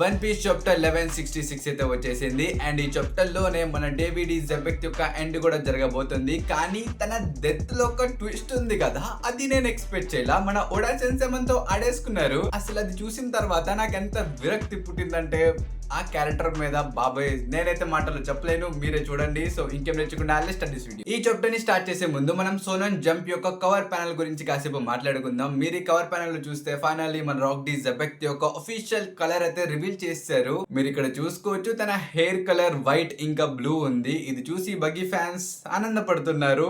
One piece chapter 1166 అయితే వచ్చేసింది. And ఈ చాప్టర్ లోనే మన డేవిడ్ జెబెక్ యొక్క ఎండ్ కూడా జరగబోతుంది. కానీ తన డెత్ లో ఒక ట్విస్ట్ ఉంది కదా, అది నేను ఎక్స్పెక్ట్ చేయలా. మన ఓడా సెన్సెమన్తో ఆడేసుకున్నారు. అసలు అది చూసిన తర్వాత నాకు ఎంత విరక్తి పుట్టిందంటే ఆ క్యారెక్టర్ మీద బాబాయ్ నేనైతే మాటలు చెప్పలేను, మీరే చూడండి. సో ఇంకేం నేర్చుకుంటే స్టార్ట్ దిస్ వీడియో. ఈ చాప్టర్ ని స్టార్ట్ చేసే ముందు మనం సోనన్ జంప్ యొక్క కవర్ ప్యానల్ గురించి కాసేపు మాట్లాడుకుందాం. మీరు ఈ కవర్ ప్యానల్ లో చూస్తే ఫైనల్లీ మన రాక్ డి జెబెక్ యొక్క అఫీషియల్ కలర్ అయితే రివీల్ చేశారు. మీరు ఇక్కడ చూసుకోవచ్చు, తన హెయిర్ కలర్ వైట్ ఇంకా బ్లూ ఉంది. ఇది చూసి బగ్గీ ఫ్యాన్స్ ఆనందపడుతున్నారు.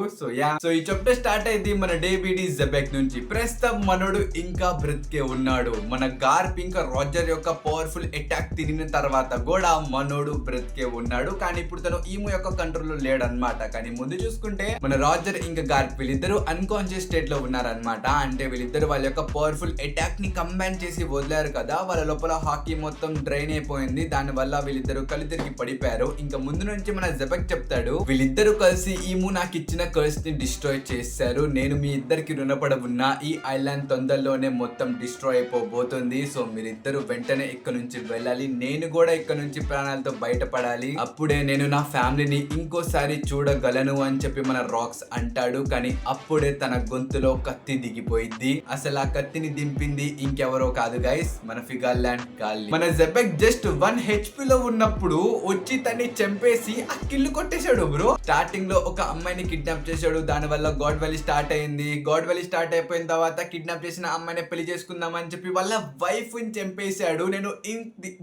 సో ఈ చాప్టర్ స్టార్ట్ అయింది మన డేవిడ్ జెబెక్ నుంచి. ప్రస్తుతం మనోడు ఇంకా బ్రతికే ఉన్నాడు. మన గార్ప్ ఇంకా రాజర్ యొక్క పవర్ఫుల్ అటాక్ తిరిగిన తర్వాత కూడా మనోడు బ్రతికే ఉన్నాడు. కానీ ఇప్పుడు తను ఈము యొక్క కంట్రోల్ లో లేడనమాట. కానీ ముందు చూసుకుంటే మన రాజర్ ఇంకా గార్ప్ వీళ్ళిద్దరూ అన్కాన్షియస్ స్టేట్ లో ఉన్నారనమాట. అంటే వీళ్ళిద్దరు వాళ్ళ యొక్క పవర్ఫుల్ అటాక్ ని కంబైన్ చేసి వదిలారు కదా, వాళ్ళ లోపల హాకీ మొత్తం డ్రైన్ అయిపోయింది. దాని వల్ల వీళ్ళిద్దరు కళ్ళు తిరిగి పడిపోయారు. ఇంకా ముందు నుంచి మన జెబెక్ చెప్తాడు, వీళ్ళిద్దరూ కలిసి ఈము నాకు ఇచ్చిన కర్స్ ని డిస్ట్రాయ్ చేశారు. నేను మీ ఇద్దరికి రుణపడి ఉన్నా. ఈ ఐలాండ్ తొందరలోనే మొత్తం డిస్ట్రాయ్ అయిపోబోతుంది. సో మీరిద్దరు వెంటనే ఇక్కడ నుంచి వెళ్ళాలి. నేను కూడా ఇక్కడ నుంచి ప్రాణాలతో బయటపడాలి. అప్పుడే నేను నా ఫ్యామిలీని ఇంకోసారి చూడగలను అని చెప్పి మన రాక్స్ అంటాడు. కానీ అప్పుడే తన గొంతులో కత్తి దిగిపోయింది. అసలు ఆ కత్తిని దింపింది ఇంకెవరో కాదు గైస్, మన ఫిగాల్లాండ్ గాలి. మన జెబెక్ జస్ట్ 1 HP లో ఉన్నప్పుడు వచ్చి తన్ని చంపేసి ఆ కిల్లు కొట్టేశాడు బ్రో. స్టార్టింగ్ లో ఒక అమ్మాయిని కిడ్నాప్ చేశాడు. దాని వల్ల గాడ్ వ్యాలీ స్టార్ట్ అయింది. గాడ్ వ్యాలీ స్టార్ట్ అయిపోయిన తర్వాత కిడ్నాప్ చేసిన అమ్మాయిని పెళ్లి చేసుకుందాం అని చెప్పి వాళ్ళ వైఫ్ ని చంపేశాడు. నేను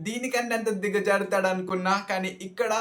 దీనికంటే అంత దిగజారుతాడు అనుకున్నా. కానీ ఇక్కడ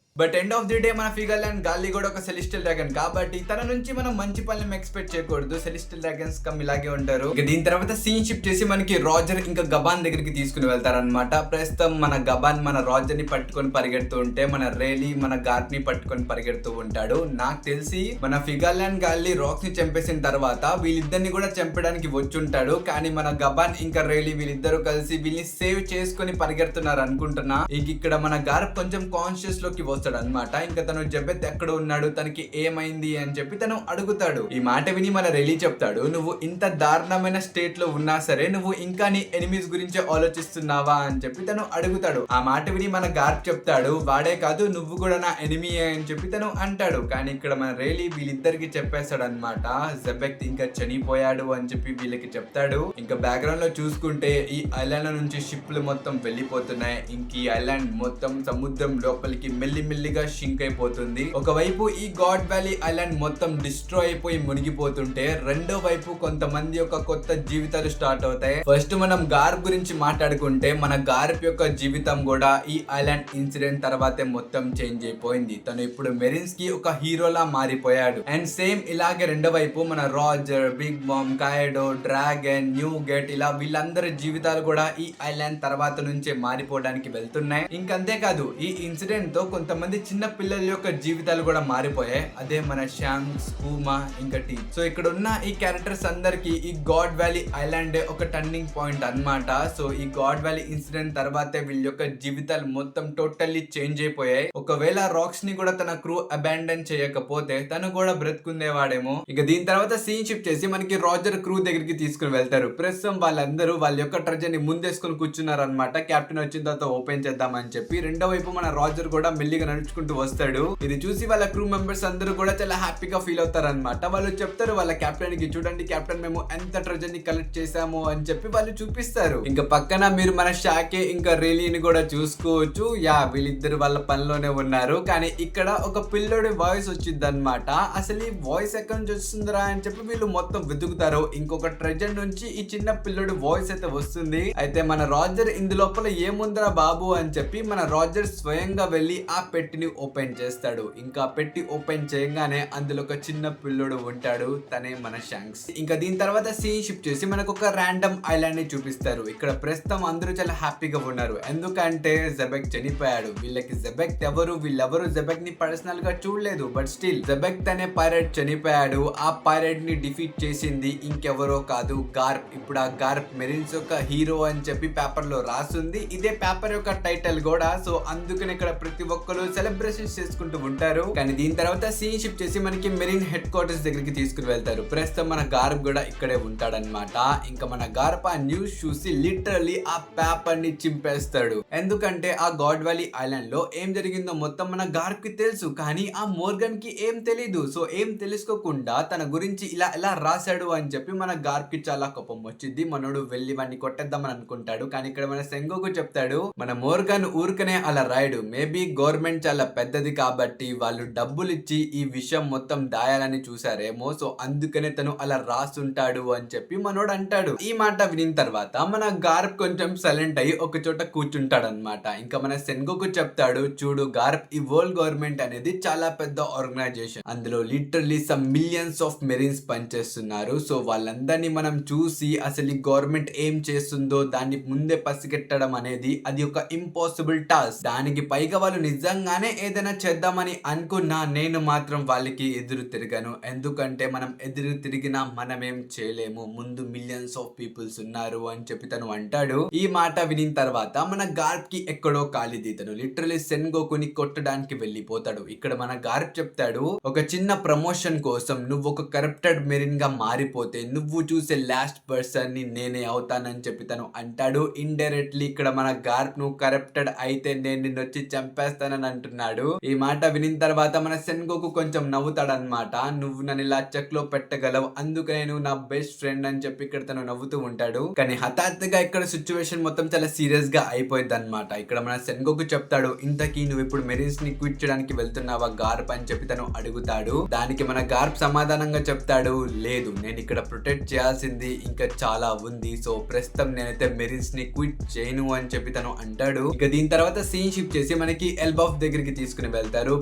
but end of the day మన ఫిగాల్లాండ్ గాలి కూడా ఒక సెలిస్టియల్ డ్రాగన్ కాబట్టి తన నుంచి మనం మంచి పనులు ఎక్స్పెక్ట్ చేయకూడదు. సెలిస్టియల్ డ్రాగన్స్ కమ్ ఇలాగే ఉంటారు. దీని తర్వాత సీన్ షిఫ్ట్ చేసి మనకి రాజర్ ఇంకా గబాన్ దగ్గరికి తీసుకుని వెళ్తారనమాట. ప్రస్తుతం మన గబాన్ మన రాజర్ ని పట్టుకొని పరిగెడుతూ ఉంటే మన రేలీ మన గార్ప్ ని పట్టుకొని పరిగెడుతూ ఉంటాడు. నాకు తెలిసి మన ఫిగాల్లాండ్ గాలి రాక్స్ ని చంపేసిన తర్వాత వీళ్ళిద్దరిని కూడా చంపడానికి వచ్చుంటాడు. కానీ మన గబాన్ ఇంకా రేలీ వీళ్ళిద్దరూ కలిసి వీళ్ళని సేవ్ చేసుకొని పరిగెడుతున్నారు అనుకుంటున్నా. ఇక్కడ మన గార్ప్ కొంచెం కాన్షియస్ లోకి వస్తాడు అనమాట. ఇంకా తను జెబెక్ ఎక్కడ ఉన్నాడు, తనకి ఏమైంది అని చెప్పి తను అడుగుతాడు. ఈ మాట విని మన రెలీ చెప్తాడు, నువ్వు ఇంత దారుణమైన స్టేట్ లో ఉన్నా సరే నువ్వు ఇంకా నీ ఎనిమీస్ గురించి ఆలోచిస్తున్నావా అని చెప్పి తను అడుగుతాడు. ఆ మాట విని మన గార్ప్ చెప్తాడు, వాడే కాదు నువ్వు కూడా నా ఎనిమీ అని చెప్పి తను అంటాడు. కానీ ఇక్కడ మన రెలీ వీళ్ళిద్దరికి చెప్పేస్తాడు అనమాట, జెబెక్ ఇంకా చనిపోయాడు అని చెప్పి వీళ్ళకి చెప్తాడు. ఇంకా బ్యాక్గ్రౌండ్ లో చూసుకుంటే ఈ ఐలాండ్ నుంచి షిప్లు మొత్తం వెళ్ళిపోతున్నాయి. ఇంక ఈ ఐలాండ్ మొత్తం సముద్రం లోపలికి మెల్లిగా షింక్ అయిపోతుంది. ఒకవైపు ఈ గాడ్ వ్యాలీ ఐలాండ్ మొత్తం డిస్ట్రాయ్ అయిపోయి మునిగిపోతుంటే రెండో వైపు కొంతమంది యొక్క కొత్త జీవితాలు స్టార్ట్ అవుతాయి. ఫస్ట్ మనం గార్ప్ గురించి మాట్లాడుకుంటే మన గార్ప్ యొక్క జీవితం కూడా ఈ ఐలాండ్ ఇన్సిడెంట్ తర్వాతే మొత్తం చేంజ్ అయిపోయింది. తను ఇప్పుడు మెరిన్స్ కి ఒక హీరోలా మారిపోయాడు. అండ్ సేమ్ ఇలాగే రెండో వైపు మన Roger, Big Mom, Kaido, Dragon, Newgate ఇలా వీళ్ళందరి జీవితాలు కూడా ఈ ఐలాండ్ తర్వాత నుంచే మారిపోవడానికి వెళ్తున్నాయి. ఇంకంతేకాదు ఈ ఇన్సిడెంట్ తో కొంతమంది చిన్న పిల్లల యొక్క జీవితాలు కూడా మారిపోయాయి. అదే మన షాంక్స్, పూమా ఇంకా టీ. సో ఇక్కడ ఉన్న ఈ క్యారెక్టర్స్ అందరికి ఈ గాడ్ వ్యాలీ ఐలాండ్ ఒక టర్నింగ్ పాయింట్ అన్నమాట. సో ఈ గాడ్ వ్యాలీ ఇన్సిడెంట్ తర్వాతే వీళ్ళ యొక్క జీవితాలు మొత్తం టోటల్లీ చేంజ్ అయిపోయాయి. ఒకవేళ రాక్స్ ని కూడా తన క్రూ అబాండన్ చేయకపోతే తను కూడా బ్రతుకుందేవాడేమో. ఇక దీని తర్వాత సీన్ షిఫ్ట్ చేసి మనకి రాజర్ క్రూ దగ్గరికి తీసుకుని వెళ్తారు. ప్రస్తుతం వాళ్ళందరూ వాళ్ళ యొక్క ట్రెజర్ ని ముందేసుకుని కూర్చున్నారు అనమాట. కెప్టెన్ వచ్చిన తర్వాత ఓపెన్ చేద్దామని చెప్పి. రెండో వైపు మన రాజర్ కూడా మెల్లిగా నడుచుకుంటూ వస్తాడు. ఇది చూసి వాళ్ళ క్రూ మెంబర్స్ అందరూ కూడా చాలా హ్యాపీగా ఫీల్ అవుతారు అనమాట. వాళ్ళు చెప్తారు వాళ్ళ కెప్టెన్ కి, చూడండి కెప్టెన్ మేము ఎంత ట్రెజర్ ని కలెక్ట్ చేసాము అని చెప్పి వాళ్ళు చూపిస్తారు. ఇంకా పక్కన మీరు మన షాకే ఇంకా రేలీని కూడా చూసుకోవచ్చు. వీళ్ళిద్దరు వాళ్ళ పనిలోనే ఉన్నారు. కానీ ఇక్కడ ఒక పిల్లోడి వాయిస్ వచ్చింది అనమాట. అసలు ఈ వాయిస్ ఎక్కడి నుంచి వస్తుందిరా అని చెప్పి వీళ్ళు మొత్తం వెతుకుతారు. ఇంకొక ట్రెజర్ నుంచి ఈ చిన్న పిల్లోడి వాయిస్ అయితే వస్తుంది. అయితే మన రాజర్ ఇందులోపల ఏముందిరా బాబు అని చెప్పి మన రాజర్ స్వయంగా వెళ్ళి ఆ పెట్టిని ఓపెన్ చేస్తాడు. ఇంకా పెట్టి ఓపెన్ చేయగానే అందులో ఒక చిన్న పిల్లోడు ఉంటాడు, తనే మన షాంక్స్. ఇంకా దీని తర్వాత సీన్ షిఫ్ట్ చేసి మనకు ఒక ర్యాండమ్ ఐలాండ్ ని చూపిస్తారు. ఇక్కడ ప్రస్తుతం అందరూ చాలా హ్యాపీగా ఉన్నారు. ఎందుకంటే జెబెక్ చనిపోయాడు. వీళ్ళకి జెబెక్ ఎవరు, వీళ్ళెవరు జెబెక్ ని పర్సనల్ గా చూడలేదు. బట్ స్టిల్ జెబెక్ తనే పైరేట్ చనిపోయాడు. ఆ పైరేట్ ని డిఫీట్ చేసింది ఇంకెవరో కాదు, గార్ప్. ఇప్పుడు ఆ గార్ప్ మెరిన్స్ యొక్క హీరో అని చెప్పి పేపర్ లో రాసింది. ఇదే పేపర్ యొక్క టైటిల్ కూడా. సో అందుకని ఇక్కడ ప్రతి ఒక్కరు సెలబ్రేషన్స్ చేసుకుంటూ ఉంటారు. కానీ దీని తర్వాత సీన్ షిఫ్ట్ చేసి మనకి మెరీన్ హెడ్ క్వార్టర్స్ దగ్గరికి తీసుకుని వెళ్తారు. ప్రస్తుతం మన గార్ప్ కూడా ఇక్కడే ఉంటాడనమాట. ఇంకా మన గార్ప్ ఆ న్యూస్ చూసి లిటరల్లీ ఆ పేపర్ ని చింపేస్తాడు. ఎందుకంటే ఆ గాడ్ వ్యాలీ ఐలాండ్ లో ఏం జరిగిందో మొత్తం మన గార్ప్ కి తెలుసు, కానీ ఆ మోర్గన్ కి ఏం తెలీదు. సో ఏం తెలుసుకోకుండా తన గురించి ఇలా ఎలా రాశాడు అని చెప్పి మన గార్ప్ కి చాలా కోపం వచ్చింది. మనోడు వెళ్ళి వాడిని కొట్టేద్దామని అనుకుంటాడు. కానీ ఇక్కడ మన సెంగోకు చెప్తాడు, మన మోర్గన్ ఊరికనే అలా రాయడు. మేబీ గవర్నమెంట్ చాలా పెద్దది కాబట్టి వాళ్ళు డబ్బులు ఇచ్చి ఈ విషయం మొత్తం దాయాలని చూసారేమో, సో అందుకనే తను అలా రాసుంటాడు అని చెప్పి మనోడు అంటాడు. ఈ మాట వినిన తర్వాత మన గార్ప్ కొంచెం సైలెంట్ అయ్యి ఒక చోట కూర్చుంటాడు అనమాట. ఇంకా మన సెంగోకు చెప్తాడు, చూడు గార్ప్, ఈ వరల్డ్ గవర్నమెంట్ అనేది చాలా పెద్ద ఆర్గనైజేషన్. అందులో లిటరల్లీ సమ్ మిలియన్స్ ఆఫ్ మెరీన్స్ పనిచేస్తున్నారు. సో వాళ్ళందరినీ మనం చూసి అసలు ఈ గవర్నమెంట్ ఏం చేస్తుందో దాన్ని ముందే పసిగట్టడం అనేది అది ఒక ఇంపాసిబుల్ టాస్క్. దానికి పైగా వాళ్ళు నిజంగానే ఏదైనా చేద్దామని అనుకున్నా నేను మాత్రం వాళ్ళకి ఎదురు తిరగను. ఎందుకంటే మనం ఎదురు తిరిగినా మనమేం చేయలేము, ముందు మిలియన్స్ ఆఫ్ పీపుల్స్ ఉన్నారు అని చెప్పి తను అంటాడు. ఈ మాట వినిన తర్వాత మన గార్ప్ కి ఎక్కడో కాలిది. తను లిటరలీ సెన్గోకుని కొట్టడానికి వెళ్ళిపోతాడు. ఇక్కడ మన గార్ప్ చెప్తాడు, ఒక చిన్న ప్రమోషన్ కోసం నువ్వు ఒక కరప్టెడ్ మెరీన్ గా మారిపోతే నువ్వు చూసే లాస్ట్ పర్సన్ ని నేనే అవుతానని చెప్పి తను అంటాడు. ఇండైరెక్ట్లీ ఇక్కడ మన గార్ప్ నువ్వు కరప్టెడ్ అయితే నేను నిన్ను వచ్చి చంపేస్తానని అంటున్నాడు. ఈ మాట వినిన తర్వాత మన సెన్గోకు కొంచెం నవ్వుతాడనమాట. నువ్వు నన్ను ఇలా చెక్ లో పెట్టగలవు, అందుకనే నువ్వు నా బెస్ట్ ఫ్రెండ్ అని చెప్పి ఇక్కడ తను నవ్వుతూ ఉంటాడు. కానీ హఠాత్తుగా ఇక్కడ సిచ్యువేషన్ మొత్తం చాలా సీరియస్ గా అయిపోయింది అనమాట. ఇక్కడ మన సెన్గోకు చెప్తాడు, ఇంతకీ నువ్వు ఇప్పుడు మెరీన్స్ ని క్విట్ చేయడానికి వెళ్తున్నావా గార్ప్ అని చెప్పి తను అడుగుతాడు. దానికి మన గార్ప్ సమాధానంగా చెప్తాడు, లేదు, నేను ఇక్కడ ప్రొటెక్ట్ చేయాల్సింది ఇంకా చాలా ఉంది. సో ప్రస్తుతం నేనైతే మెరీన్స్ ని క్విట్ చేయను అని చెప్పి తను అంటాడు. ఇక దీని తర్వాత సీన్ షిఫ్ట్ చేసి మనకి ఎల్బాఫ్ దగ్గరికి తీసుకుని వెళ్తారు.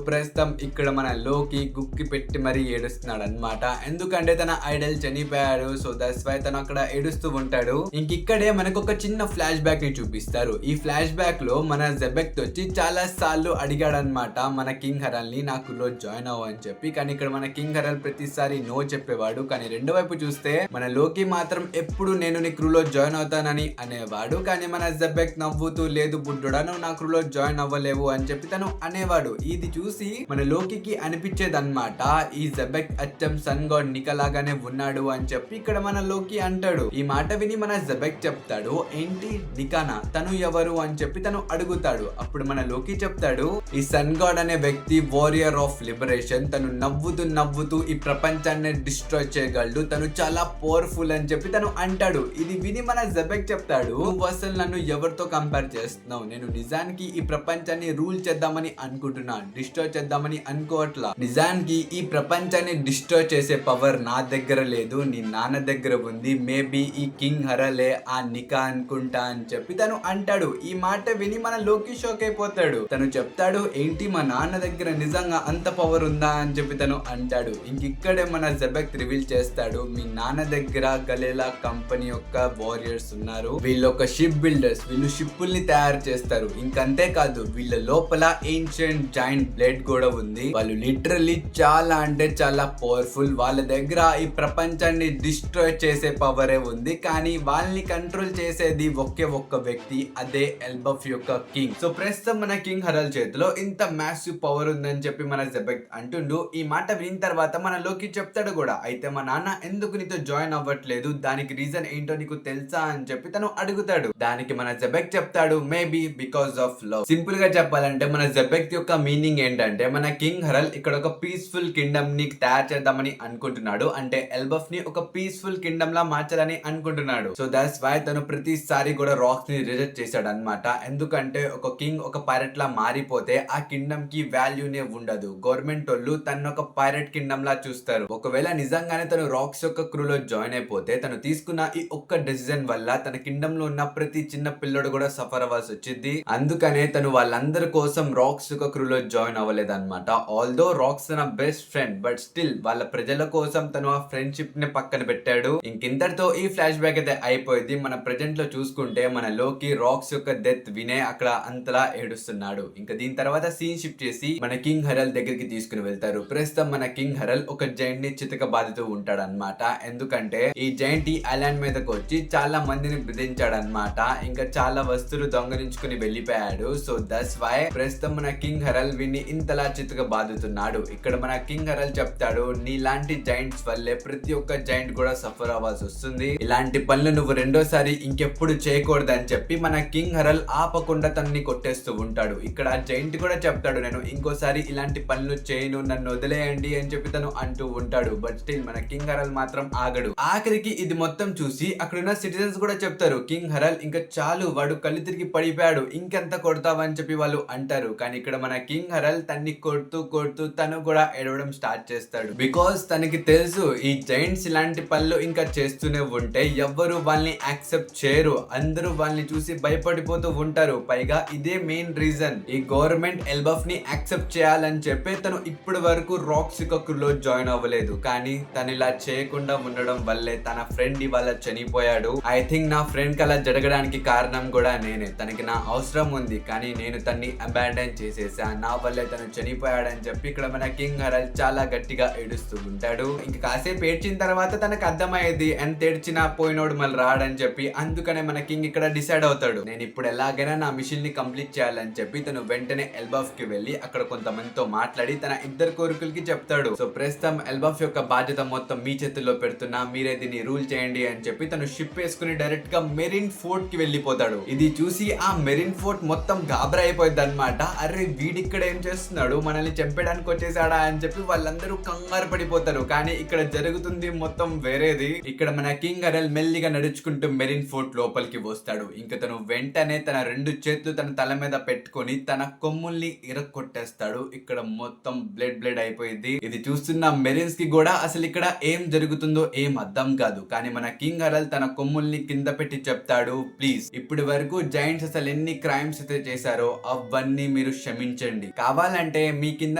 ప్రస్తుతం ఇక్కడ మన లోకి గుక్కి పెట్టి మరీ ఏడుస్తున్నాడు అనమాట. ఎందుకంటే తన ఐడల్ చనిపోయాడు. సో దట్స్ వై తను అక్కడ ఏడుస్తూ ఉంటాడు. ఇంకిక్కడే మనకు ఒక చిన్న ఫ్లాష్ బ్యాక్ ని చూపిస్తారు. ఈ ఫ్లాష్ బ్యాక్ లో మన జెబెక్ట్ వచ్చి చాలా సార్లు అడిగాడనమాట మన కింగ్ హరల్ ని నాకు లో జాయిన్ అవ్వ అని చెప్పి. కానీ ఇక్కడ మన కింగ్ హరల్ ప్రతిసారి నో చెప్పేవాడు. కానీ రెండో వైపు చూస్తే మన లోకి మాత్రం ఎప్పుడు నేను నీ క్రూలో జాయిన్ అవుతానని అనేవాడు. కానీ మన జెబెక్ట్ నవ్వుతూ, లేదు బుడ్డుడా, నువ్వు నా క్రూలో జాయిన్ అవ్వలేవు అని చెప్పి తను అనేవాడు. ఇది చూసి మన లోకికి అనిపించేది అనమాట, ఈ జెబెక్ట్ అచ్చం సన్ గాడ్ నికా లాగానే ఉన్నాడు అని చెప్పి ఇక్కడ మన లోకి అంటాడు. ఈ మాట విని మన జెబెక్ట్ చెప్తాడు, ఏంటి నికానా, తను ఎవరు అని చెప్పి తను అడుగుతాడు. అప్పుడు మన లోకి చెప్తాడు, ఈ సన్ గాడ్ అనే వ్యక్తి వారియర్ ఆఫ్ లిబరేషన్. తను నవ్వుతూ ఈ ప్రపంచాన్ని డిస్ట్రాయ్ చేయగలడు. తను చాలా పవర్ఫుల్ అని చెప్పి తను అంటాడు. ఇది విని మన జెబెక్ట్ చెప్తాడు, నువ్వు అసలు నన్ను ఎవరితో కంపేర్ చేస్తున్నావు? నేను నిజానికి ఈ ప్రపంచాన్ని రూల్ చేద్దామని అనుకుంటున్నా, డిస్ట్రాయ్ చేద్దామని అనుకోవట్లా. నిజానికి ఈ ప్రపంచాన్ని డిస్ట్రాయ్ చేసే పవర్ నా దగ్గర లేదు, నీ నాన్న దగ్గర ఉంది. మేబీ ఈ కింగ్ హరలే ఆ నికా అనుకుంటా అని చెప్పి తను అంటాడు. ఈ మాట విని మన లోకి షాక్ అయిపోతాడు. తను చెప్తాడు, ఏంటి మా నాన్న దగ్గర నిజంగా అంత పవర్ ఉందా అని చెప్పి తను అంటాడు. ఇంకిక్కడే మన జెబెక్ట్ రివీల్ చేస్తాడు, మీ నాన్న దగ్గర గలేలా కంపెనీ యొక్క వారియర్స్ ఉన్నారు. వీళ్ళు ఒక షిప్ బిల్డర్స్, వీళ్ళు షిప్పుల్ని తయారు చేస్తారు. ఇంకంతే కాదు, వీళ్ళ లోపల ఏన్షియంట్ జాయింట్ బ్లేడ్ కూడా ఉంది. వాళ్ళు లిటరల్లీ చాలా అంటే చాలా పవర్ఫుల్. వాళ్ళ దగ్గర ఈ ప్రపంచాన్ని డిస్ట్రాయ్ చేసే పవరే ఉంది. కానీ వాళ్ళని కంట్రోల్ చేసేది ఒకే ఒక్క వ్యక్తి, అదే ఎల్బఫ్ యొక్క కింగ్. సో ప్రస్తుతం మన కింగ్ హరల్ చేతిలో ఇంత మ్యాసివ్ పవర్ ఉందని చెప్పి మన జెబెక్ట్ అంటుండు. ఈ మాట విని తర్వాత మన లోకి చెప్తాడు కూడా, అయితే మా నాన్న ఎందుకు నీతో జాయిన్ అవ్వట్లేదు, దానికి రీజన్ ఏంటో నీకు తెలుసా అని చెప్పి తను అడుగుతాడు. దానికి మన జెబెక్ట్ చెప్తాడు, maybe because of love. Simple గా చెప్పాలంటే మన జెబెక్ట్ యొక్క మీనింగ్ ఏంటంటే, మన కింగ్ హరల్ ఇక్కడ ఒక పీస్ఫుల్ కింగ్డమ్ ని తయారు చేద్దామని అనుకుంటున్నాడు. అంటే ఎల్బఫ్ ని ఒక పీస్ఫుల్ కింగ్డమ్ లా మార్చాలని అనుకుంటున్నాడు. సో దట్స్ వై తను ప్రతిసారి కూడా రాక్స్ ని రిజెక్ట్ చేశాడు అనమాట. ఎందుకంటే ఒక కింగ్ ఒక పైరట్ లా మారిపోతే ఆ కింగ్డమ్ కి వాల్యూనే ఉండదు. గవర్నమెంట్ వాళ్ళు తను ఒక పైరట్ కింగ్డమ్ లా చూస్తారు. ఒకవేళ నిజంగానే తను రాక్స్ యొక్క క్రూలో జాయిన్ అయిపోతే తను తీసుకున్న ఈ ఒక్క డెసిజన్ వల్ల తన కింగ్డమ్ లో ఉన్న ప్రతి చిన్న పిల్లడు కూడా సఫర్ అవ్వాల్సి వచ్చింది. అందుకనే తను వాళ్ళందరి కోసం రాక్స్ యొక్క క్రూలో జాయిన్ అవ్వలేదు అనమాట. ఆల్దో రాక్స్ తన బెస్ట్ ఫ్రెండ్, బట్ స్టిల్ వాళ్ళ ప్రజల కోసం తను ఆ ఫ్రెండ్షిప్ ని పక్కన పెట్టాడు. ఇంకింతటితో ఈ ఫ్లాష్ బ్యాక్ అయితే అయిపోయింది. మన ప్రెజెంట్ లో చూసుకుంటే మన లోకి రాక్స్ యొక్క డెత్ వినే అక్కడ అంతలా ఏడుస్తున్నాడు. ఇంకా దీని తర్వాత సీన్ షిఫ్ట్ చేసి మన కింగ్ హరల్ దగ్గరికి తీసుకుని వెళ్తారు. ప్రస్తుతం మన కింగ్ హరల్ ఒక జైంట్ ని చితక బాదుతూ ఉంటాడు అనమాట. ఎందుకంటే ఈ జైంట్ ఈ ఐలాండ్ మీదకి వచ్చి చాలా మందిని బెదిరించాడు అనమాట. ఇంకా చాలా వస్తువులు దొంగలించుకుని వెళ్ళిపోయాడు. సో దట్స్ వై ప్రస్తుతం మన కింగ్ హెరల్ విని ఇంతలా చిత్తుగా బాదుతున్నాడు. ఇక్కడ మన కింగ్ హెరల్ చెప్తాడు, నీలాంటి జైంట్స్ వల్లే ప్రతి ఒక్క జైంట్ కూడా సఫర్ అవ్వాల్సి వస్తుంది. ఇలాంటి పనులు నువ్వు రెండోసారి ఇంకెప్పుడు చేయకూడదని చెప్పి మన కింగ్ హెరల్ ఆపకుండా తనని కొట్టేస్తూ ఉంటాడు. ఇక్కడ జైంట్ కూడా చెప్తాడు, నేను ఇంకోసారి ఇలాంటి పనులు చేయను, నన్ను వదిలేయండి అని చెప్పి తను అంటూ ఉంటాడు. బట్ స్టిల్ మన కింగ్ హెరల్ మాత్రం ఆగడు. ఆఖరికి ఇది మొత్తం చూసి అక్కడున్న సిటిజన్స్ కూడా చెప్తారు, కింగ్ హెరల్ ఇంకా చాలు, వాడు కళ్ళు తిరిగి పడిపోయాడు, ఇంకెంత కొడతావని చెప్పి వాళ్ళు అంటారు. కానీ ఇక్కడ మన కింగ్ హెరల్ తన్ని కొడుతూ కొడుతూ తను కూడా ఏడవడం స్టార్ట్ చేస్తాడు. బికాస్ తనకి తెలుసు ఈ జైంట్స్ ఇలాంటి పనులు ఇంకా చేస్తూనే ఉంటే ఎవ్వరు వాళ్ళని యాక్సెప్ట్ చేయరు, అందరూ వాళ్ళని చూసి భయపడిపోతూ ఉంటారు. పైగా ఇదే మెయిన్ రీజన్ ఈ గవర్నమెంట్ ఎల్బఫ్ ని యాక్సెప్ట్ చేయాలని చెప్పి తను ఇప్పటి వరకు రాక్సికా లో జాయిన్ అవ్వలేదు. కానీ తను ఇలా చేయకుండా ఉండడం వల్లే తన ఫ్రెండ్ ఇవాళ చనిపోయాడు. ఐ థింక్ నా ఫ్రెండ్ కి అలా జరగడానికి కారణం కూడా నేనే. తనకి నా అవసరం ఉంది కానీ నేను తన్ని అబాండన్ చేసేసా, నా వల్లే తను చనిపోయాడని చెప్పి ఇక్కడ మన కింగ్ హెరల్ చాలా గట్టిగా ఏడుస్తూ ఉంటాడు. ఇంకా కాసేపు ఏడ్చిన తర్వాత తనకు అర్థమయ్యేది ఎంత ఏడ్చినా పోయినోడు మళ్ళీ రాడని చెప్పి. అందుకనే మన కింగ్ ఇక్కడ డిసైడ్ అవుతాడు, నేను ఇప్పుడు ఎలాగైనా నా మిషన్ ని కంప్లీట్ చేయాలని చెప్పి తను వెంటనే ఎల్బఫ్ కి వెళ్ళి అక్కడ కొంతమందితో మాట్లాడి తన ఇద్దరు కోరికలకి చెప్తాడు. సో ప్రస్తుతం ఎల్బఫ్ యొక్క బాధ్యత మొత్తం మీ చేతుల్లో పెడుతున్నా, మీరే దీన్ని రూల్ చేయండి అని చెప్పి తను షిప్ వేసుకుని డైరెక్ట్ గా మెరిన్ ఫోర్ట్ కి వెళ్ళిపోతాడు. ఇది చూసి ఆ మెరిన్ ఫోర్ట్ మొత్తం గాబరా అయిపోయింది అనమాట. అరే వీడిక్కడ ఏం చేస్తున్నాడు, మనల్ని చంపేయడానికి వచ్చేసాడా అని చెప్పి వాళ్ళందరూ కంగారు పడిపోతారు. కానీ ఇక్కడ జరుగుతుంది మొత్తం వేరేది. ఇక్కడ మన కింగ్ హెరల్ మెల్లిగా నడుచుకుంటూ మెరిన్ ఫోర్ట్ లోపలికి వస్తాడు. ఇంకా తను వెంటనే తన రెండు చేతులు తన తల మీద పెట్టుకొని తన కొమ్ముల్ని ఇరక్కొట్టేస్తాడు. ఇక్కడ మొత్తం బ్లడ్ అయిపోయింది. ఇది చూస్తున్న మెరిన్స్ కి కూడా అసలు ఇక్కడ ఏం జరుగుతుందో ఏం అర్థం కాదు. కానీ మన కింగ్ హెరల్ తన కొమ్ముల్ని కింద పెట్టి చెప్తాడు, ప్లీజ్ ఇప్పటి వరకు జైంట్స్ అసలు ఎన్ని క్రైమ్స్ అయితే చేశారో అవన్నీ మీరు క్షమించండి. కావాలంటే మీ కింద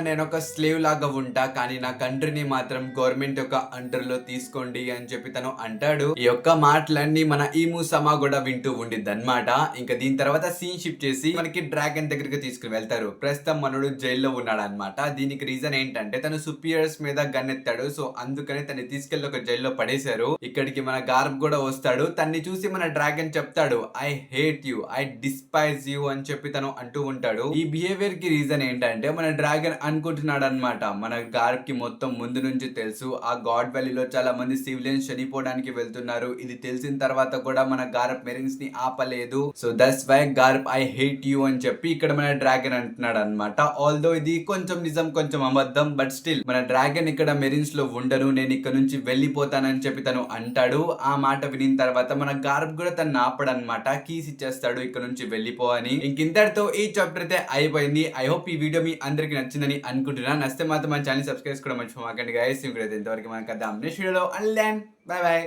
నేను ఒక స్లేవ్ లాగా ఉంటా, కానీ నా కంట్రీని మాత్రం గవర్నమెంట్ యొక్క అండర్ లో తీసుకోండి అని చెప్పి తను అంటాడు. ఈ యొక్క మాటలన్నీ మన ఈము సమా కూడా వింటూ ఉండిద్ది అనమాట. ఇంకా దీని తర్వాత సీన్ షిఫ్ట్ చేసి మనకి డ్రాగన్ దగ్గరికి తీసుకుని వెళ్తారు. ప్రస్తుతం మనోడు జైల్లో ఉన్నాడు అనమాట. దీనికి రీజన్ ఏంటంటే తను సుపీరియర్స్ మీద గన్ ఎత్తాడు. సో అందుకని తను తీసుకెళ్లి ఒక జైల్లో పడేశారు. ఇక్కడికి మన గార్బ్ కూడా వస్తాడు. తన్ని చూసి మన డ్రాగన్ చెప్తాడు, I hate you, I despise you అని చెప్పి తను అంటూ ఉంటాడు. ఈ బిహేవియర్ కి రీజన్ ఏంటంటే మన డ్రాగన్ అనుకుంటున్నాడు అనమాట, మన గార్బ్ కి మొత్తం ముందు నుంచి తెలుసు ఆ గాడ్ వ్యాలీలో చాలా మంది సివిలియన్స్ చనిపోవడానికి వెళ్తున్నారు. ఇది తెలిసిన తర్వాత కూడా మన గార్బ్ మెరిన్స్ ని ఆపలేదు. సో దట్స్ వై గార్బ్ ఐ హేట్ యూ అని చెప్పి ఇక్కడ మన డ్రాగన్ అంటున్నాడు అనమాట. ఆల్దో ఇది కొంచెం నిజం కొంచెం అబద్ధం, బట్ స్టిల్ మన డ్రాగన్ ఇక్కడ మెరిన్స్ లో ఉండను, నేను ఇక్కడ నుంచి వెళ్ళిపోతానని చెప్పి తను అంటాడు. ఆ మాట వినిన తర్వాత మన గార్బ్ కూడా తను ఆపడనమాట, కీస్ ఇచ్చేస్తాడు ఇక్కడ నుంచి వెళ్ళిపో అని. ఇంతటితో ఈ చాప్టర్ అయితే అయిపోయింది. ఐ హోప్ ఈ వీడియో మీ అందరికి నచ్చిందని అనుకుంటున్నాను. నచ్చితే మాత్రం మన ఛానల్ సబ్స్క్రైబ్ కూడా మర్చిపోమాకండి గైస్. ఇంకైతే ఇంతవరకు మనకు నెక్స్ట్ వీడియోలో. By by.